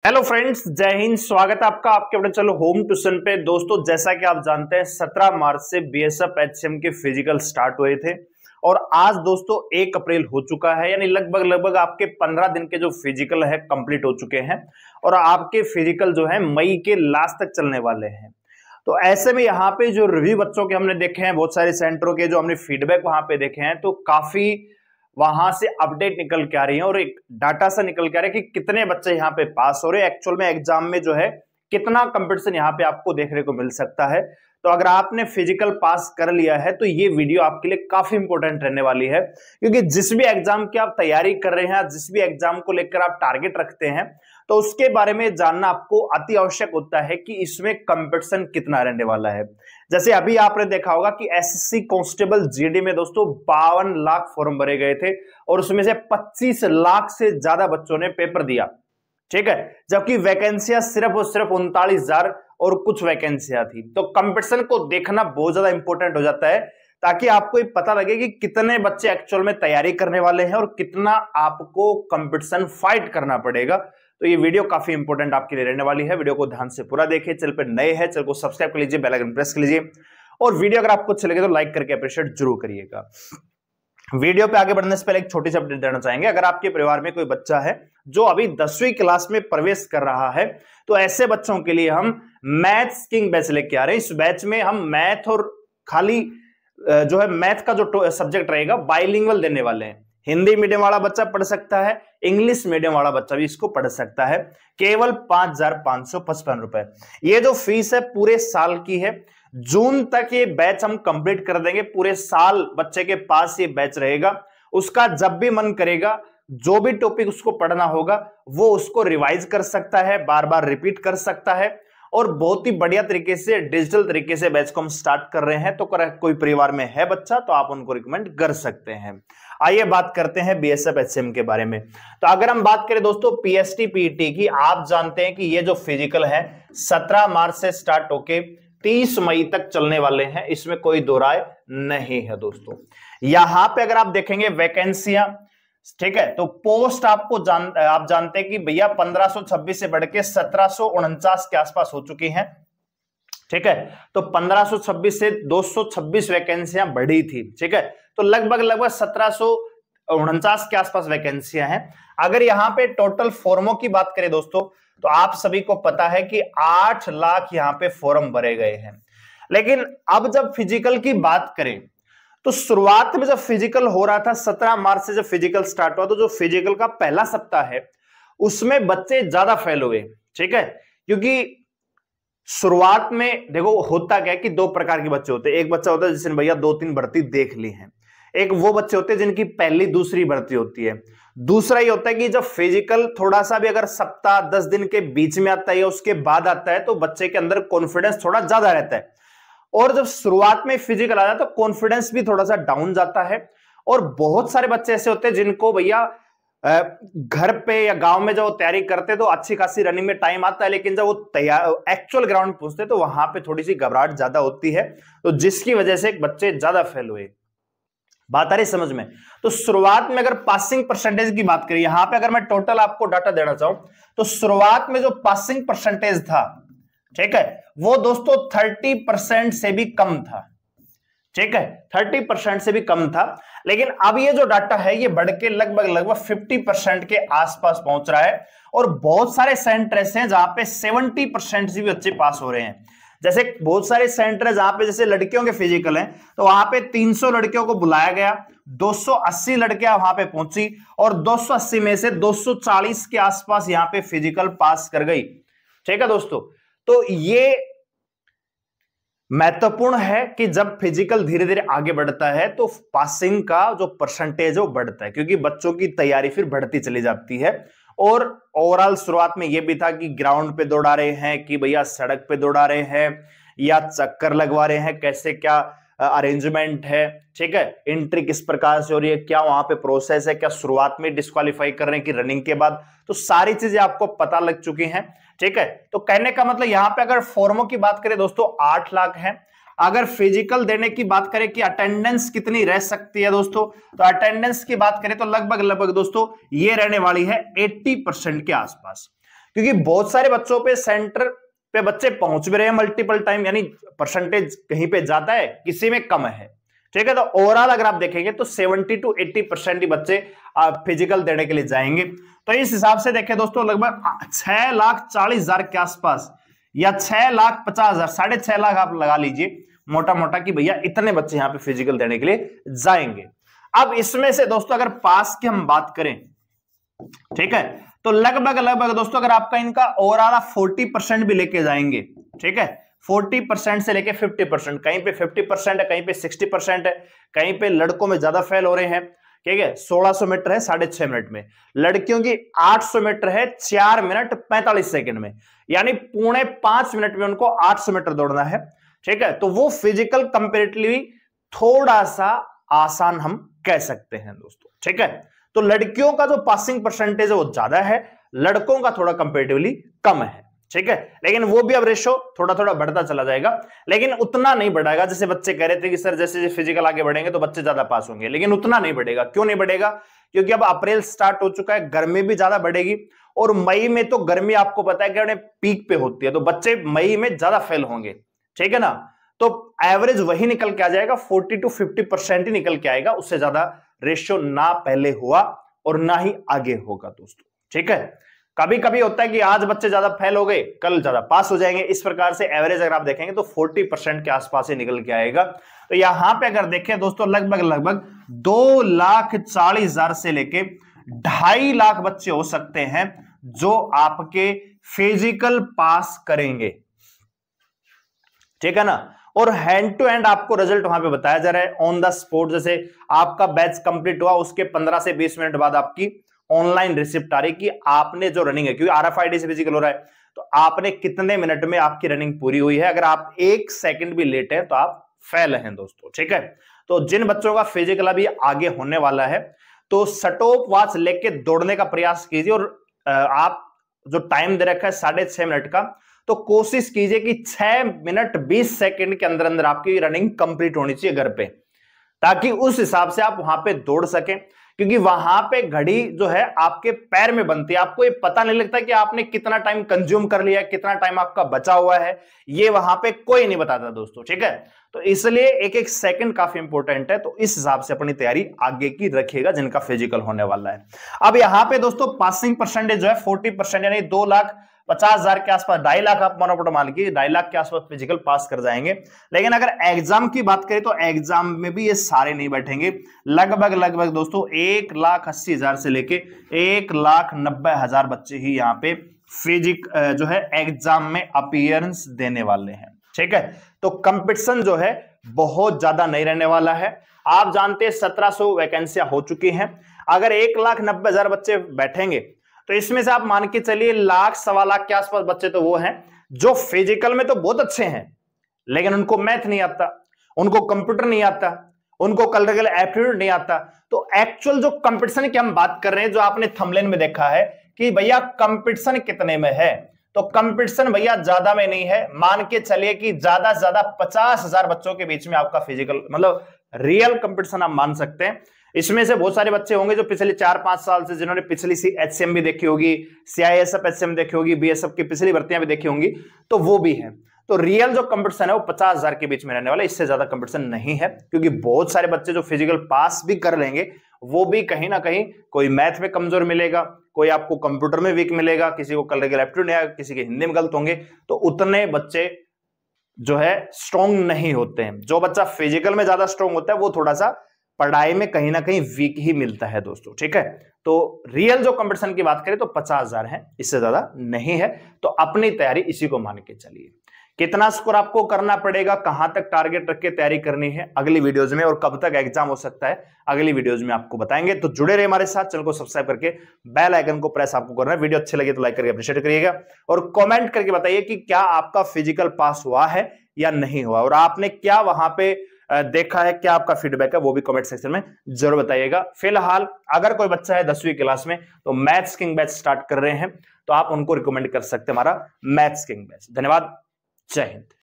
Hello friends, जय हिंद। स्वागत है आपका आपके अपने चलो होम ट्यूशन पे। दोस्तों, जैसा कि आप जानते हैं 17 मार्च से बीएसएफ एचसीएम के फिजिकल स्टार्ट हुए थे और आज दोस्तों 1 अप्रैल हो चुका है, यानी लगभग आपके 15 दिन के जो फिजिकल है कंप्लीट हो चुके हैं और आपके फिजिकल जो है मई के लास्ट तक चलने वाले हैं। तो ऐसे में यहाँ पे जो रिव्यू बच्चों के हमने देखे हैं, बहुत सारे सेंटरों के जो हमने फीडबैक वहां पे देखे हैं, तो काफी वहां से अपडेट निकल के आ रही है और एक डाटा से निकल के आ रहा है कि कितने बच्चे यहाँ पे पास हो रहे हैं, एक्चुअल में एग्जाम में जो है कितना कंपटीशन यहाँ पे आपको देखने को मिल सकता है। तो अगर आपने फिजिकल पास कर लिया है तो ये वीडियो आपके लिए काफी इंपॉर्टेंट रहने वाली है, क्योंकि जिस भी एग्जाम की आप तैयारी कर रहे हैं, जिस भी एग्जाम को लेकर आप टारगेट रखते हैं, तो उसके बारे में जानना आपको अति आवश्यक होता है कि इसमें कंपटीशन कितना रहने वाला है। जैसे अभी आपने देखा होगा कि एसएससी कांस्टेबल जीडी में दोस्तों 52 लाख फॉर्म भरे गए थे और उसमें से 25 लाख से ज्यादा बच्चों ने पेपर दिया, ठीक है, जबकि वैकेंसियां सिर्फ और सिर्फ 39,000 और कुछ वैकेंसियां थी। तो कंपटीशन को देखना बहुत ज्यादा इंपॉर्टेंट हो जाता है, ताकि आपको ये पता लगे कि कितने बच्चे एक्चुअल में तैयारी करने वाले हैं और कितना आपको कंपटीशन फाइट करना पड़ेगा। तो ये वीडियो काफी इंपॉर्टेंट आपके लिए रहने वाली है। वीडियो को ध्यान से पूरा देखिए। चैनल पर नए हैं, चैनल को सब्सक्राइब कर लीजिए, बेल आइकन प्रेस कर लीजिए और वीडियो अगर आपको अच्छी लगे तो लाइक करके अप्रिशिएट जरूर करिएगा। वीडियो पे आगे बढ़ने से पहले एक छोटी सी अपडेट देना चाहेंगे। अगर आपके परिवार में कोई बच्चा है जो अभी 10वीं क्लास में प्रवेश कर रहा है, तो ऐसे बच्चों के लिए हम मैथ्स किंग बैच लेके आ रहे हैं। इस बैच में हम मैथ और खाली जो है मैथ का जो सब्जेक्ट रहेगा बाइलिंगुअल देने वाले हैं। हिंदी मीडियम वाला बच्चा पढ़ सकता है, इंग्लिश मीडियम वाला बच्चा भी इसको पढ़ सकता है। केवल 5,555 रुपए ये जो फीस है पूरे साल की है। जून तक ये बैच हम कंप्लीट कर देंगे। पूरे साल बच्चे के पास ये बैच रहेगा। उसका जब भी मन करेगा, जो भी टॉपिक उसको पढ़ना होगा वो उसको रिवाइज कर सकता है, बार बार रिपीट कर सकता है और बहुत ही बढ़िया तरीके से डिजिटल तरीके से बैच को हम स्टार्ट कर रहे हैं। तो कोई परिवार में है बच्चा तो आप उनको रिकमेंड कर सकते हैं। आइए बात करते हैं बीएसएफ एचसीएम के बारे में। तो अगर हम बात करें दोस्तों पीएसटी पीटी की, आप जानते हैं कि ये जो फिजिकल है 17 मार्च से स्टार्ट होके 30 मई तक चलने वाले हैं, इसमें कोई दो राय नहीं है दोस्तों। यहां पे अगर आप देखेंगे वैकेंसियां, ठीक है, तो पोस्ट आपको आप जानते हैं कि भैया 1526 से बढ़ के 1749 के आसपास हो चुकी हैं, ठीक है। तो 1526 से 226 वैकेंसियां बढ़ी थी, ठीक है। तो लगभग 1749 के आसपास वैकेंसियां हैं। अगर यहां पे टोटल फॉर्मों की बात करें दोस्तों, तो आप सभी को पता है कि 8 लाख यहां पे फॉर्म भरे गए हैं। लेकिन अब जब फिजिकल की बात करें तो शुरुआत में जब फिजिकल हो रहा था 17 मार्च से जब फिजिकल स्टार्ट हुआ, तो जो फिजिकल का पहला सप्ताह है उसमें बच्चे ज्यादा फेल हुए, ठीक है। क्योंकि शुरुआत में देखो होता क्या है कि 2 प्रकार के बच्चे होते हैं। एक बच्चा होता है जिसने भैया 2-3 भर्ती देख ली है, एक वो बच्चे होते हैं जिनकी पहली दूसरी भर्ती होती है। दूसरा ये होता है कि जब फिजिकल थोड़ा सा भी अगर सप्ताह 10 दिन के बीच में आता है या उसके बाद आता है तो बच्चे के अंदर कॉन्फिडेंस थोड़ा ज्यादा रहता है, और जब शुरुआत में फिजिकल आ जाता है तो कॉन्फिडेंस भी थोड़ा सा डाउन जाता है। और बहुत सारे बच्चे ऐसे होते हैं जिनको भैया घर पे या गांव में जब वो तैयारी करते तो अच्छी खासी रनिंग में टाइम आता है, लेकिन जब वो तैयार एक्चुअल ग्राउंड पहुंचते तो वहां पे थोड़ी सी घबराहट ज्यादा होती है, तो जिसकी वजह से बच्चे ज्यादा फेल हुए। बात आ रही समझ में? तो शुरुआत में अगर पासिंग परसेंटेज की बात करें, यहां पे अगर मैं टोटल आपको डाटा देना चाहूं तो शुरुआत में जो पासिंग परसेंटेज था, ठीक है, वो दोस्तों 30% से भी कम था, ठीक है, 30% से भी कम था। लेकिन अब ये जो डाटा है ये बढ़ के लगभग 50% के आसपास पहुंच रहा है और बहुत सारे सेंटर ऐसे हैं जहां पे 70% से भी बच्चे पास हो रहे हैं। जैसे बहुत सारे सेंटर है जहां पे जैसे लड़कियों के फिजिकल हैं तो वहां पे 300 लड़कियों को बुलाया गया, 280 लड़कियां वहां पे पहुंची और 280 में से 240 के आसपास यहां पे फिजिकल पास कर गई, ठीक है दोस्तों। तो ये महत्वपूर्ण है कि जब फिजिकल धीरे धीरे आगे बढ़ता है तो पासिंग का जो परसेंटेज है वो बढ़ता है, क्योंकि बच्चों की तैयारी फिर बढ़ती चली जाती है। और ओवरऑल शुरुआत में यह भी था कि ग्राउंड पे दौड़ा रहे हैं कि भैया सड़क पे दौड़ा रहे हैं या चक्कर लगवा रहे हैं, कैसे क्या अरेंजमेंट है, ठीक है, एंट्री किस प्रकार से हो रही है, क्या वहां पे प्रोसेस है, क्या शुरुआत में डिस्क्वालीफाई कर रहे हैं कि रनिंग के बाद, तो सारी चीजें आपको पता लग चुकी हैं, ठीक है। तो कहने का मतलब यहां पे अगर फॉर्मों की बात करें दोस्तों 8 लाख है। अगर फिजिकल देने की बात करें कि अटेंडेंस कितनी रह सकती है दोस्तों, तो अटेंडेंस की बात करें तो लगभग दोस्तों ये रहने वाली है 80% के आसपास। क्योंकि बहुत सारे बच्चों पे सेंटर पे बच्चे पहुंच भी रहे हैं मल्टीपल टाइम, यानी परसेंटेज कहीं पे ज्यादा है, किसी में कम है। ठीक है, तो ओवरऑल अगर आप देखेंगे तो 70 to 80% ही बच्चे फिजिकल देने के लिए जाएंगे। तो इस हिसाब से देखें दोस्तों, लगभग 6,40,000 के आसपास या 6,50,000, 6.5 लाख आप लगा लीजिए मोटा मोटा कि भैया इतने बच्चे यहां पे फिजिकल देने के लिए जाएंगे। अब इसमें से दोस्तों अगर पास की हम बात करें, ठीक है, तो लगभग दोस्तों अगर आपका इनका ओवरऑल 40% भी लेके जाएंगे, ठीक है, 40% से लेके 50%, कहीं पे 50% है, कहीं पे 60% है, कहीं पे लड़कों में ज्यादा फेल हो रहे हैं। ठीक है, 1600 मीटर है 6.5 मिनट में, लड़कियों की 800 मीटर है 4 मिनट 45 सेकंड में, यानी 4.5 मिनट में उनको 800 मीटर दौड़ना है। ठीक है, तो वो फिजिकल कंपेरेटिवली थोड़ा सा आसान हम कह सकते हैं दोस्तों। ठीक है, तो लड़कियों का जो पासिंग परसेंटेज है वो ज्यादा है, लड़कों का थोड़ा कंपेरेटिवली कम है। ठीक है, लेकिन वो भी अब रेशो थोड़ा थोड़ा बढ़ता चला जाएगा, लेकिन उतना नहीं बढ़ेगा। जैसे बच्चे कह रहे थे कि सर जैसे फिजिकल आगे बढ़ेंगे तो बच्चे ज्यादा पास होंगे, लेकिन उतना नहीं बढ़ेगा। क्यों नहीं बढ़ेगा? क्योंकि अब अप्रैल स्टार्ट हो चुका है, गर्मी भी ज्यादा बढ़ेगी, और मई में तो गर्मी आपको पता है कि पीक पे होती है, तो बच्चे मई में ज्यादा फेल होंगे। ठीक है ना, तो एवरेज वही निकल के आ जाएगा, 40 to 50% ही निकल के आएगा, उससे ज्यादा रेशियो ना पहले हुआ और ना ही आगे होगा दोस्तों। ठीक है, कभी कभी होता है कि आज बच्चे ज्यादा फेल हो गए, कल ज्यादा पास हो जाएंगे, इस प्रकार से एवरेज अगर आप देखेंगे तो 40% के आसपास ही निकल के आएगा। तो यहां पे अगर देखें दोस्तों, लगभग 2,40,000 से लेके 2.5 लाख बच्चे हो सकते हैं जो आपके फिजिकल पास करेंगे। ठीक है ना, और हैंड टू हैंड आपको रिजल्ट वहां पे बताया जा रहा है ऑन द स्पॉट। जैसे आपका बैच कंप्लीट हुआ, उसके 15 से 20 मिनट बाद आपकी ऑनलाइन रिसिप्ट आ रही कि आपने जो रनिंग है, क्योंकि RFID से फिजिकल हो रहा है, तो आपने कितने मिनट में आपकी रनिंग पूरी हुई है। अगर आप 1 सेकंड भी लेट है तो आप फेल हैं दोस्तों। ठीक है, तो जिन बच्चों का फिजिकल अभी आगे होने वाला है, तो स्टॉप वॉच लेके दौड़ने का प्रयास कीजिए, और आप जो टाइम दे रखा है 6.5 मिनट का, तो कोशिश कीजिए कि 6 मिनट 20 सेकंड के अंदर अंदर आपकी रनिंग कंप्लीट होनी चाहिए घर पे, ताकि उस हिसाब से आप वहां पे दौड़ सकें। क्योंकि वहां पे घड़ी जो है आपके पैर में बनती है, आपको ये पता नहीं लगता कि आपने कितना टाइम कंज्यूम कर लिया है, कितना टाइम आपका बचा हुआ है, ये वहां पे कोई नहीं बताता दोस्तों। ठीक है, तो इसलिए एक एक सेकंड काफी इंपॉर्टेंट है, तो इस हिसाब से अपनी तैयारी आगे की रखिएगा जिनका फिजिकल होने वाला है। अब यहां पे दोस्तों पासिंग परसेंटेज जो है 40%, यानी 2,50,000 के आसपास, 2.5 लाख आप मोटा मान लीजिए 2.5 लाख के आसपास फिजिकल पास कर जाएंगे। लेकिन अगर एग्जाम की बात करें तो एग्जाम में भी ये सारे नहीं बैठेंगे। लगभग दोस्तों 1,80,000 से लेके 1,90,000 बच्चे ही यहाँ पे जो है एग्जाम में अपीयरेंस देने वाले हैं। ठीक है, तो कंपटीशन जो है बहुत ज्यादा नहीं रहने वाला है। आप जानते हैं 1700 वैकेंसियां हो चुकी हैं। अगर 1,90,000 बच्चे बैठेंगे तो इसमें से आप मान के चलिए 1,00,000 सवा लाख के आसपास बच्चे तो वो हैं जो फिजिकल में तो बहुत अच्छे हैं, लेकिन उनको मैथ नहीं आता, उनको कंप्यूटर नहीं आता, उनको कलरिकल एप्टीट्यूड नहीं आता। तो एक्चुअल जो कंपटीशन की हम बात कर रहे हैं, जो आपने थंबनेल में देखा है कि भैया कंपटीशन कितने में है, तो कंपटीशन भैया ज्यादा में नहीं है। मान के चलिए कि ज्यादा से ज्यादा 50,000 बच्चों के बीच में आपका फिजिकल, मतलब रियल कंपटीशन आप मान सकते हैं। इसमें से बहुत सारे बच्चे होंगे जो पिछले 4-5 साल से, जिन्होंने पिछली HCM भी देखी होगी, CISF HCM देखी होगी, BSF की पिछली भर्तियां भी देखी होंगी, तो वो भी है। तो रियल जो कंपटीशन है वो 50,000 के बीच में रहने वाला, इससे ज्यादा कंपटीशन नहीं है। क्योंकि बहुत सारे बच्चे जो फिजिकल पास भी कर लेंगे, वो भी कहीं ना कहीं कोई मैथ में कमजोर मिलेगा, कोई आपको कंप्यूटर में वीक मिलेगा, किसी को कलरिकल एप्टीट्यूड नहीं आएगा, किसी के हिंदी में गलत होंगे, तो उतने बच्चे जो है स्ट्रॉन्ग नहीं होते हैं। जो बच्चा फिजिकल में ज्यादा स्ट्रॉन्ग होता है वो थोड़ा सा पढ़ाई में कहीं ना कहीं वीक ही मिलता है दोस्तों। ठीक है, तो रियल जो कंपटीशन की बात करें तो 50,000 है, इससे ज्यादा नहीं है। तो अपनी तैयारी इसी को मान के चलिए। कितना स्कोर आपको करना पड़ेगा, कहां तक टारगेट रख के तैयारी करनी है अगली वीडियोज में, और कब तक एग्जाम हो सकता है अगली वीडियोज में आपको बताएंगे। तो जुड़े रहे हमारे साथ, चैनल को सब्सक्राइब करके बेल आइकन को प्रेस आपको करना है। वीडियो अच्छे लगे तो लाइक करके अप्रिशिएट करिएगा, और कमेंट करके बताइए कि क्या आपका फिजिकल पास हुआ है या नहीं हुआ, और आपने क्या वहां पे देखा है, क्या आपका फीडबैक है वो भी कमेंट सेक्शन में जरूर बताइएगा। फिलहाल अगर कोई बच्चा है 10वीं क्लास में तो मैथ्स किंग बैच स्टार्ट कर रहे हैं, तो आप उनको रिकमेंड कर सकते हैं हमारा मैथ्स किंग बैच। धन्यवाद, जय हिंद।